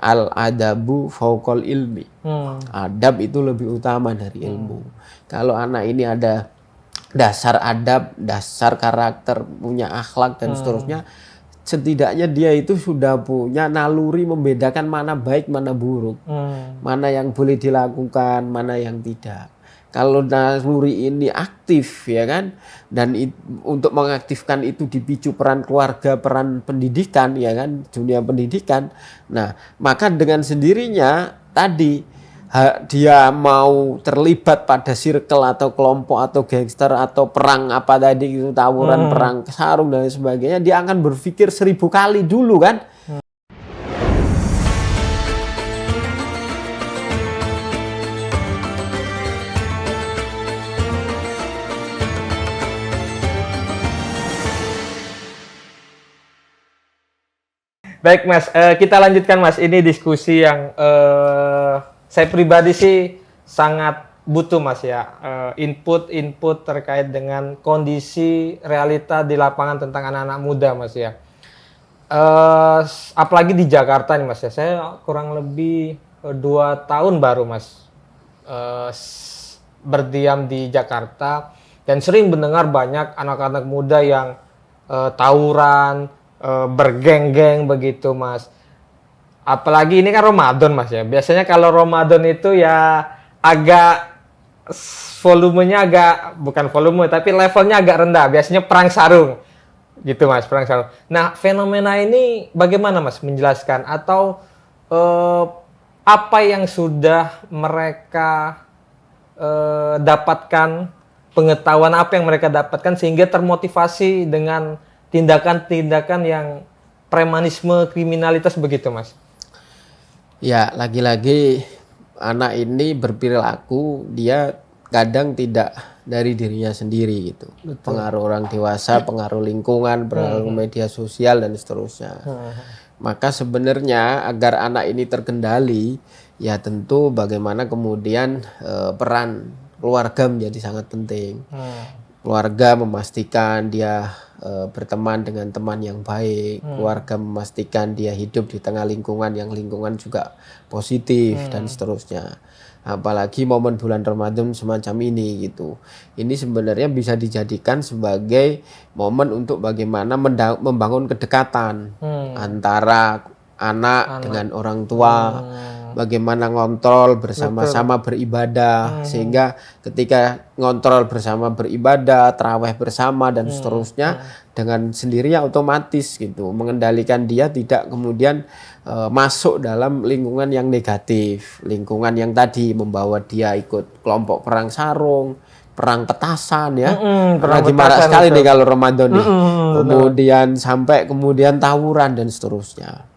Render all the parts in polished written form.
Al-adabu fauqal ilmi. Adab itu lebih utama dari ilmu. Kalau anak ini ada dasar adab, dasar karakter, punya akhlak dan seterusnya, setidaknya dia itu sudah punya naluri membedakan mana baik, mana buruk, mana yang boleh dilakukan, mana yang tidak. Kalau naluri ini aktif, ya kan, dan untuk mengaktifkan itu dipicu peran keluarga, peran pendidikan, ya kan, dunia pendidikan. Nah, maka dengan sendirinya tadi dia mau terlibat pada circle atau kelompok atau gangster atau perang apa tadi itu, tawuran, perang sarung dan sebagainya, dia akan berpikir 1000 kali dulu kan. Baik Mas, kita lanjutkan Mas. Ini diskusi yang saya pribadi sih sangat butuh Mas ya, input terkait dengan kondisi realita di lapangan tentang anak-anak muda Mas ya. Apalagi di Jakarta nih Mas ya, saya kurang lebih 2 tahun baru Mas berdiam di Jakarta dan sering mendengar banyak anak-anak muda yang tawuran, bergeng-geng begitu Mas. Apalagi ini kan Ramadan Mas ya. Biasanya kalau Ramadan itu ya agak volumenya bukan volume tapi levelnya agak rendah. Biasanya perang sarung gitu Mas, perang sarung. Nah, fenomena ini bagaimana Mas menjelaskan atau apa yang sudah mereka dapatkan, pengetahuan apa yang mereka dapatkan sehingga termotivasi dengan tindakan-tindakan yang premanisme, kriminalitas begitu Mas? Ya, lagi-lagi anak ini berperilaku, dia kadang tidak dari dirinya sendiri gitu. Betul. Pengaruh orang dewasa, pengaruh lingkungan, pengaruh media sosial dan seterusnya. Maka sebenarnya agar anak ini terkendali, ya tentu bagaimana kemudian peran keluarga menjadi sangat penting. Keluarga memastikan dia berteman dengan teman yang baik, keluarga memastikan dia hidup di tengah lingkungan yang lingkungan juga positif dan seterusnya. Apalagi momen bulan Ramadan semacam ini gitu. Ini sebenarnya bisa dijadikan sebagai momen untuk bagaimana membangun kedekatan antara anak dengan orang tua. Bagaimana ngontrol bersama-sama beribadah, sehingga ketika ngontrol bersama beribadah, tarawih bersama dan seterusnya, dengan sendirinya otomatis gitu mengendalikan dia tidak kemudian masuk dalam lingkungan yang negatif, lingkungan yang tadi membawa dia ikut kelompok perang sarung, perang petasan ya, lagi marah sekali nih kalau Ramadan nih, kemudian sampai kemudian tawuran dan seterusnya.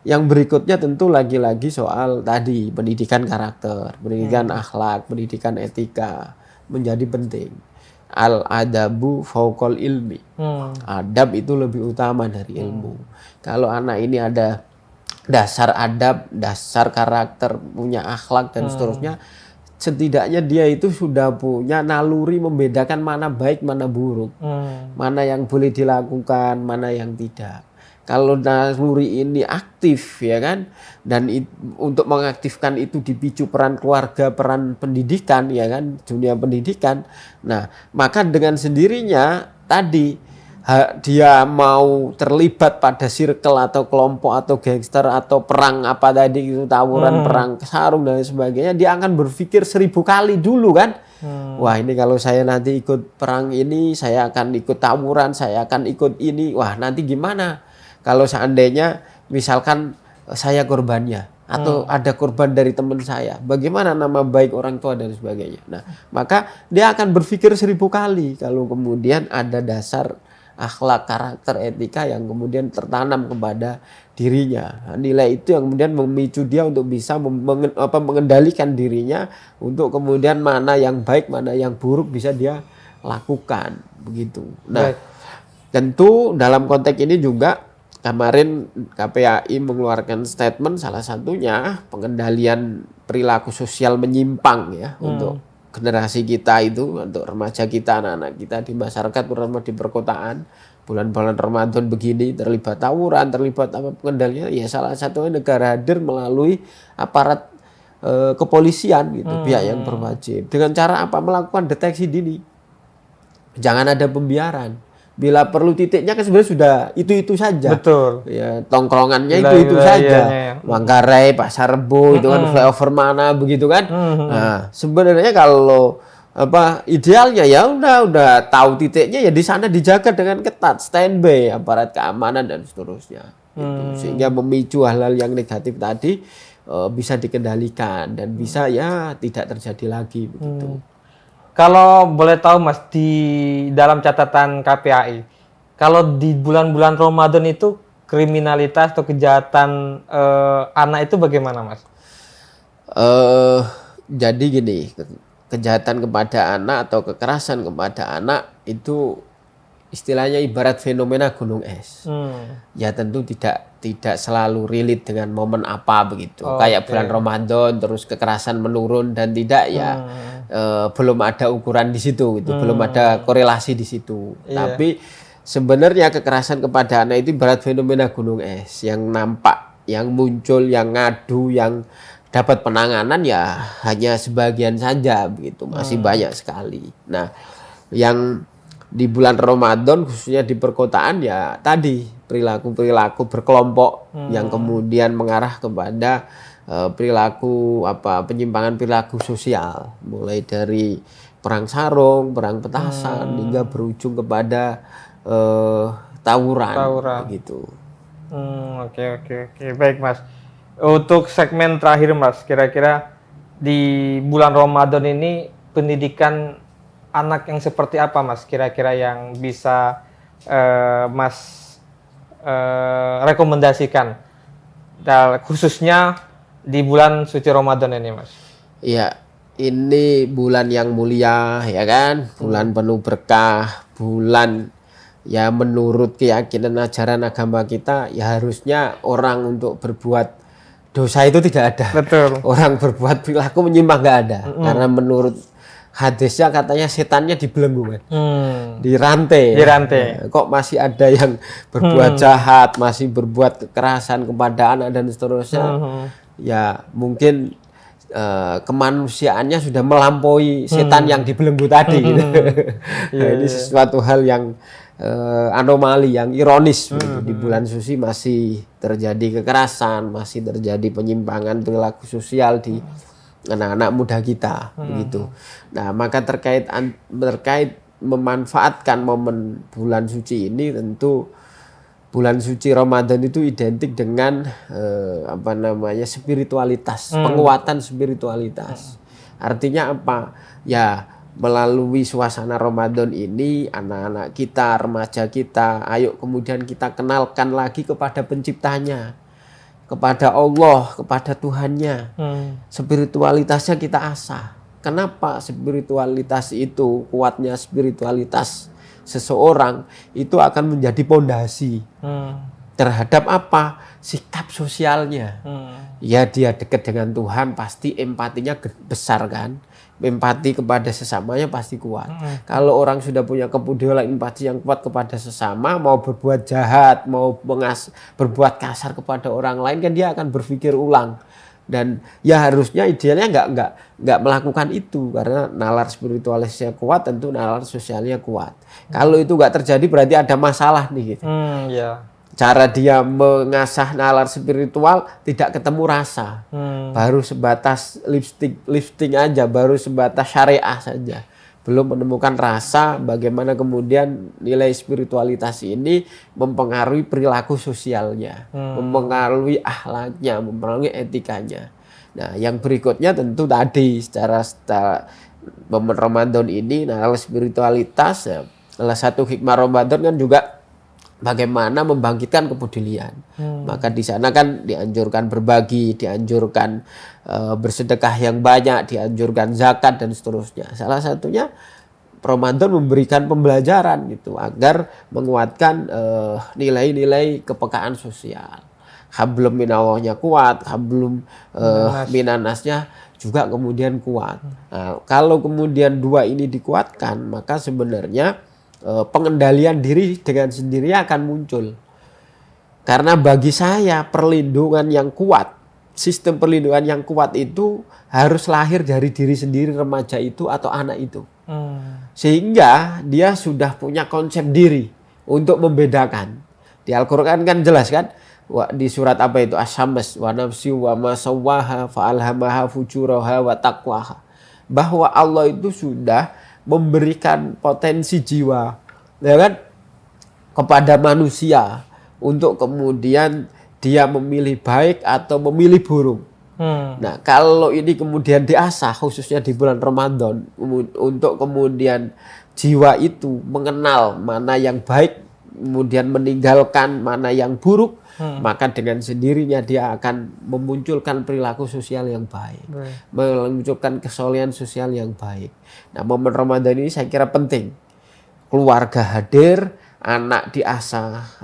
Yang berikutnya tentu lagi-lagi soal tadi pendidikan karakter, pendidikan akhlak, pendidikan etika menjadi penting. Al-adabu fauqal ilmi. Adab itu lebih utama dari ilmu. Kalau anak ini ada dasar adab, dasar karakter, punya akhlak dan seterusnya, setidaknya dia itu sudah punya naluri membedakan mana baik, mana buruk, mana yang boleh dilakukan, mana yang tidak. Kalau naluri ini aktif, ya kan, dan untuk mengaktifkan itu dipicu peran keluarga, peran pendidikan, ya kan, dunia pendidikan. Nah, maka dengan sendirinya tadi dia mau terlibat pada circle atau kelompok atau gangster atau perang apa tadi itu, tawuran, perang sarung dan sebagainya, dia akan berpikir 1000 kali dulu kan. Wah, ini kalau saya nanti ikut perang ini, saya akan ikut tawuran, saya akan ikut ini, wah nanti gimana kalau seandainya misalkan saya korbannya atau ada korban dari teman saya, bagaimana nama baik orang tua dan sebagainya. Nah, maka dia akan berpikir 1000 kali kalau kemudian ada dasar akhlak, karakter, etika yang kemudian tertanam kepada dirinya. Nilai itu yang kemudian memicu dia untuk bisa mengendalikan dirinya untuk kemudian mana yang baik, mana yang buruk bisa dia lakukan begitu. Nah, tentu dalam konteks ini juga kemarin KPAI mengeluarkan statement, salah satunya pengendalian perilaku sosial menyimpang ya untuk generasi kita itu, untuk remaja kita, anak-anak kita di masyarakat terutama di perkotaan, bulan-bulan Ramadan begini terlibat tawuran, terlibat apa pengendalian, ya salah satunya negara hadir melalui aparat kepolisian gitu, pihak yang berwajib. Dengan cara apa? Melakukan deteksi dini. Jangan ada pembiaran. Bila perlu titiknya kan sebenarnya sudah itu saja. Betul. Ya, tongkrongannya Gila, itu saja. ya. Manggarai, Pasar Rebo itu kan flyover mana begitu kan. Nah, sebenarnya kalau idealnya ya udah tahu titiknya ya di sana dijaga dengan ketat, standby aparat keamanan dan seterusnya. Gitu. Sehingga memicu hal-hal yang negatif tadi bisa dikendalikan dan bisa ya tidak terjadi lagi begitu. Kalau boleh tahu Mas, di dalam catatan KPAI, kalau di bulan-bulan Ramadan itu kriminalitas atau kejahatan anak itu bagaimana Mas? Jadi gini, kejahatan kepada anak atau kekerasan kepada anak itu istilahnya ibarat fenomena gunung es. Ya tentu tidak selalu relate dengan momen apa begitu. Kayak bulan Ramadan terus kekerasan menurun dan tidak ya belum ada ukuran di situ gitu, belum ada korelasi di situ. Tapi sebenarnya kekerasan kepada anak itu ibarat fenomena gunung es yang nampak, yang muncul, yang ngadu, yang dapat penanganan ya hanya sebagian saja begitu, masih banyak sekali. Nah, yang di bulan Ramadan khususnya di perkotaan ya tadi perilaku-perilaku berkelompok yang kemudian mengarah kepada perilaku penyimpangan perilaku sosial, mulai dari perang sarung, perang petasan hingga berujung kepada tawuran gitu. Oke, baik Mas. Untuk segmen terakhir Mas, kira-kira di bulan Ramadan ini pendidikan anak yang seperti apa Mas kira-kira yang bisa Mas rekomendasikan khususnya di bulan suci Ramadan ini Mas? Iya, ini bulan yang mulia ya kan, bulan penuh berkah, bulan ya menurut keyakinan ajaran agama kita ya harusnya orang untuk berbuat dosa itu tidak ada. Betul. Orang berbuat perilaku menyimpang nggak ada, karena menurut hadisnya katanya setannya dibelenggu kan, dirantai. Nah, kok masih ada yang berbuat jahat, masih berbuat kekerasan kepada anak dan seterusnya. Ya mungkin kemanusiaannya sudah melampaui setan yang dibelenggu tadi. Gitu. Nah, ini sesuatu hal yang anomali, yang ironis. Di bulan suci masih terjadi kekerasan, masih terjadi penyimpangan perilaku sosial di anak-anak muda kita begitu. Nah, maka terkait memanfaatkan momen bulan suci ini, tentu bulan suci Ramadan itu identik dengan spiritualitas, penguatan spiritualitas. Artinya apa? Ya, melalui suasana Ramadan ini anak-anak kita, remaja kita, ayo kemudian kita kenalkan lagi kepada penciptanya, kepada Allah, kepada Tuhannya. Spiritualitasnya kita asah. Kenapa spiritualitas itu, kuatnya spiritualitas seseorang itu akan menjadi pondasi terhadap apa? Sikap sosialnya. Ya dia dekat dengan Tuhan pasti empatinya besar kan. Empati kepada sesamanya pasti kuat. Kalau orang sudah punya kepedulian empati yang kuat kepada sesama, mau berbuat jahat, mau berbuat kasar kepada orang lain kan dia akan berpikir ulang. Dan ya harusnya idealnya nggak melakukan itu, karena nalar spiritualisnya kuat, tentu nalar sosialnya kuat. Kalau itu nggak terjadi berarti ada masalah nih gitu. Cara dia mengasah nalar spiritual tidak ketemu rasa, baru sebatas lifting aja, baru sebatas syariah saja, belum menemukan rasa. Bagaimana kemudian nilai spiritualitas ini mempengaruhi perilaku sosialnya, mempengaruhi akhlaknya, mempengaruhi etikanya. Nah, yang berikutnya tentu tadi secara momen Ramadan ini, nalar spiritualitas ya, salah satu hikmah Ramadan kan juga bagaimana membangkitkan kepedulian. Maka di sana kan dianjurkan berbagi, dianjurkan bersedekah yang banyak, dianjurkan zakat dan seterusnya. Salah satunya Ramadan memberikan pembelajaran gitu agar menguatkan nilai-nilai kepekaan sosial. Hablum minallahnya kuat, hablum minannasnya juga kemudian kuat. Nah, kalau kemudian dua ini dikuatkan, maka sebenarnya pengendalian diri dengan sendirinya akan muncul. Karena bagi saya perlindungan yang kuat, sistem perlindungan yang kuat itu harus lahir dari diri sendiri remaja itu atau anak itu. Sehingga dia sudah punya konsep diri untuk membedakan. Di Al-Quran kan jelas kan, di surat apa itu, Asy-Syams, wa nafsi wa ma sawwaha fa alhamaha fujuraha wa taqwaha, bahwa Allah itu sudah memberikan potensi jiwa, ya kan, kepada manusia untuk kemudian dia memilih baik atau memilih buruk. Nah, kalau ini kemudian diasah khususnya di bulan Ramadan untuk kemudian jiwa itu mengenal mana yang baik, kemudian meninggalkan mana yang buruk, maka dengan sendirinya dia akan memunculkan perilaku sosial yang baik, memunculkan kesolehan sosial yang baik. Nah, momen Ramadan ini saya kira penting. Keluarga hadir, anak diasah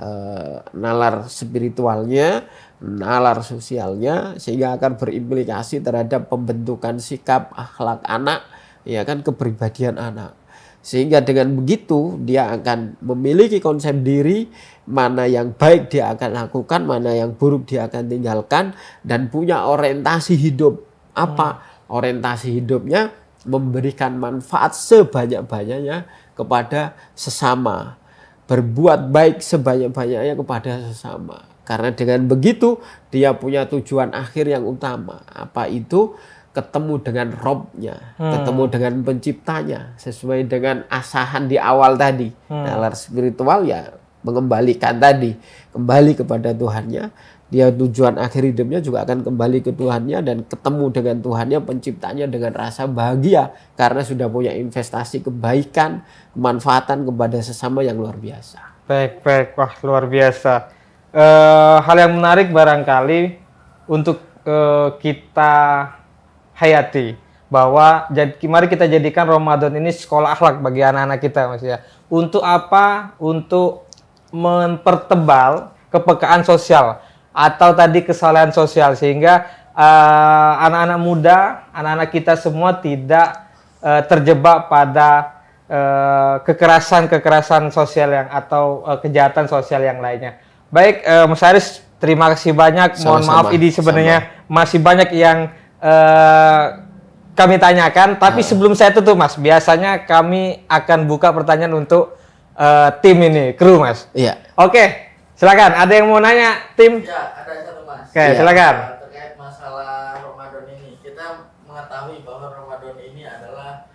nalar spiritualnya, nalar sosialnya, sehingga akan berimplikasi terhadap pembentukan sikap akhlak anak, ya kan, kepribadian anak. Sehingga dengan begitu dia akan memiliki konsep diri, mana yang baik dia akan lakukan, mana yang buruk dia akan tinggalkan, dan punya orientasi hidup. Apa orientasi hidupnya? Memberikan manfaat sebanyak-banyaknya kepada sesama, berbuat baik sebanyak-banyaknya kepada sesama. Karena dengan begitu dia punya tujuan akhir yang utama. Apa itu? Ketemu dengan Robnya, ketemu dengan penciptanya, sesuai dengan asahan di awal tadi. Nalar spiritual ya mengembalikan tadi, kembali kepada Tuhannya. Dia tujuan akhir hidupnya juga akan kembali ke Tuhannya dan ketemu dengan Tuhannya, penciptanya, dengan rasa bahagia karena sudah punya investasi kebaikan, kemanfaatan kepada sesama yang luar biasa. Baik, wah luar biasa. Hal yang menarik barangkali untuk kita hayati, bahwa mari kita jadikan Ramadan ini sekolah akhlak bagi anak-anak kita, Mas ya. Untuk apa? Untuk mempertebal kepekaan sosial atau tadi kesalahan sosial, sehingga anak-anak muda, anak-anak kita semua tidak terjebak pada kekerasan sosial yang atau kejahatan sosial yang lainnya. Baik, Mas Haris, terima kasih banyak. Mohon maaf ini sebenarnya masih banyak yang kami tanyakan, tapi sebelum saya tutup, Mas, biasanya kami akan buka pertanyaan untuk tim ini, kru, Mas. Iya. Oke, silakan. Ada yang mau nanya, tim? Ya, ada satu, Mas. Oke, silakan. Terkait masalah Ramadan ini, kita mengetahui bahwa Ramadan ini adalah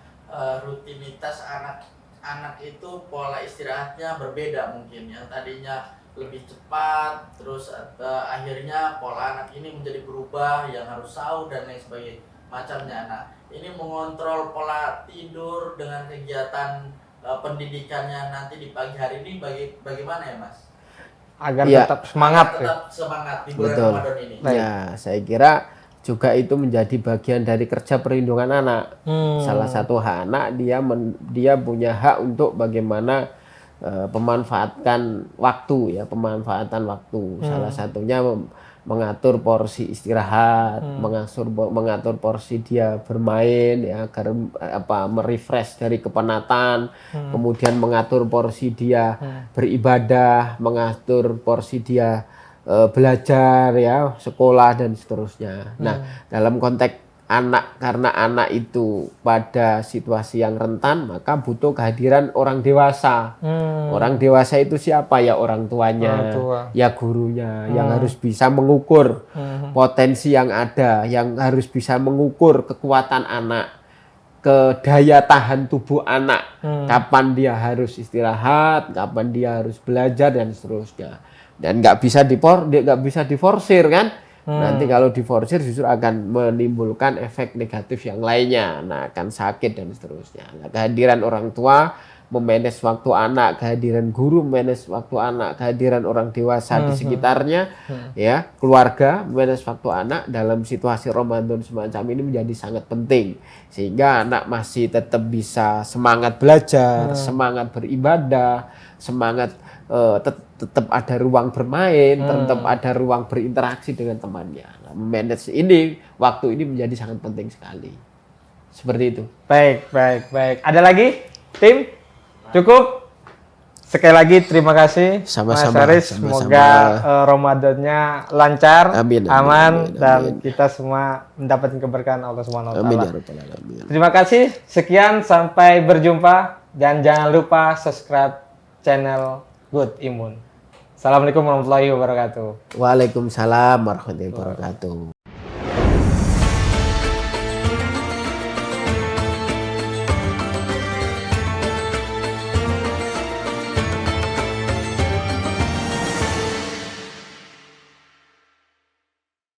rutinitas anak itu pola istirahatnya berbeda mungkin. Yang tadinya lebih cepat, terus akhirnya pola anak ini menjadi berubah, yang harus sahur dan lain sebagainya macamnya. Nah, ini mengontrol pola tidur dengan kegiatan pendidikannya nanti di pagi hari ini bagaimana ya, Mas? Agar tetap semangat. Tetap semangat di bulan Ramadan ini. Ya, saya kira juga itu menjadi bagian dari kerja perlindungan anak. Salah satu hak anak, dia punya hak untuk bagaimana pemanfaatan waktu, ya, pemanfaatan waktu. Salah satunya mengatur porsi istirahat, mengatur porsi dia bermain, ya, agar merefresh dari kepenatan, kemudian mengatur porsi dia beribadah, mengatur porsi dia belajar, ya, sekolah dan seterusnya. Nah, dalam konteks anak, karena anak itu pada situasi yang rentan, maka butuh kehadiran orang dewasa. Orang dewasa itu siapa? Ya orang tuanya, ya gurunya, yang harus bisa mengukur potensi yang ada, yang harus bisa mengukur kekuatan anak, ke daya tahan tubuh anak, kapan dia harus istirahat, kapan dia harus belajar dan seterusnya. Dan nggak bisa diforsir kan? Nanti kalau diforsir justru akan menimbulkan efek negatif yang lainnya. Nah, akan sakit dan seterusnya. Nah, kehadiran orang tua memanage waktu anak, kehadiran guru memanage waktu anak, kehadiran orang dewasa di sekitarnya, ya, keluarga memanage waktu anak dalam situasi Ramadan semacam ini menjadi sangat penting. Sehingga anak masih tetap bisa semangat belajar, semangat beribadah, semangat tetap ada ruang bermain, tetap ada ruang berinteraksi dengan temannya. Nah, manage ini, waktu ini menjadi sangat penting sekali. Seperti itu. Baik. Ada lagi, tim? Cukup? Sekali lagi terima kasih Sama-sama, Mas Haris. sama-sama. Semoga Ramadannya lancar, Amin, amin, aman, amin, dan amin. kita semua mendapatkan keberkahan Allah Subhanahu wa Amin taala. ya rabbal alamin. Terima kasih. Sekian, sampai berjumpa dan jangan lupa subscribe channel Good Imun. Assalamualaikum warahmatullahi wabarakatuh. Waalaikumsalam warahmatullahi wabarakatuh.